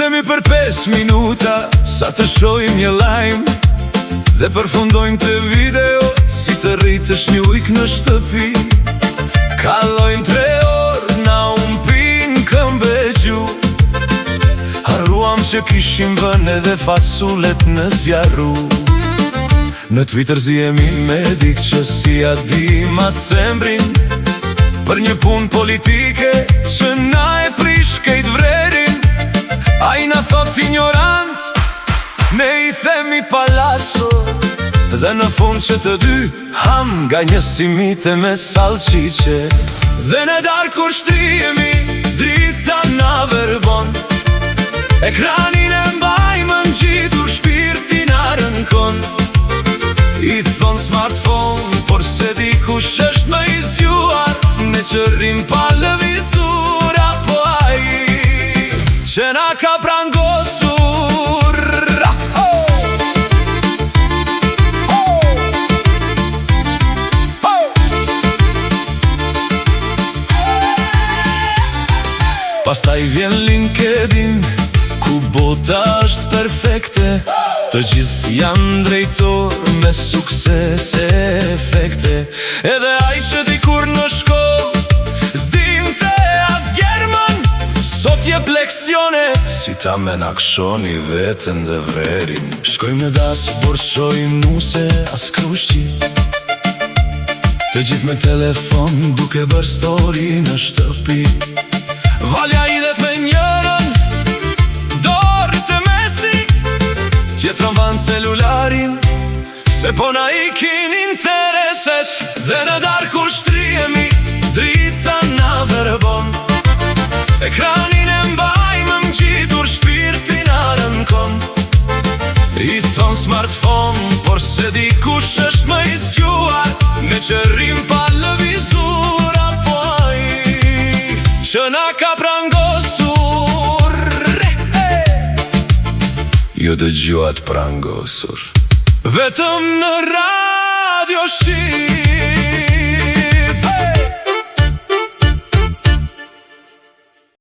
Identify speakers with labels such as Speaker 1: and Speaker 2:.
Speaker 1: Flasemi për 5 minuta, sa të shojmë një lajm, dhe përfundojmë të video, si të rritësh një ujk në shtëpi. Kalojmë 3 orë, na umpin këmbë gju. Harruam që kishim vënë edhe fasullet në zjarru. Në Twitter zihemi me dik që si a di ma sembrin, për një pun politike që na e prish kejt vrerin. A i na thot ignorant, ne i themi palazzo, dhe në fund që të dy ham nga një simite me salqiqe. Dhe në darë kur shtrihemi, drita na verbon, ekranin e mbajmë në gjitur, shpirtin a rënkon. I thon smartphone, por se di kush është më i zgjuar, ne që rrim pa lëvizur, apo ai që na ka prangosur. Pastaj vjen LinkedIn, ku bota është perfekte, të gjithë janë drejtor me sukses e efekte. Edhe ai që dikur në shkollë s'dinte as gjerman, sot jep leksione si ta menakshoni veten dhe vrerin. Shkojmë në das, borshojmë nuse as krushqi, të gjithë me telefon duke bërë story në shtëpi. Valja idhet me njërën, dorë të mesi, tjetërën vanë celularin, se po na ikin intereset. Dhe në darë kur shtrihemi, drita na verbon, ekranin e mbajmë më gjitur, shpirtin a rënkon. I thon smartphone, por se di kush është më i zgjuar, ne që rrim pa lëvizur, apo ai që na ka prangosur. Jo dëgjuat prangosur vetëm në Radio Shqip.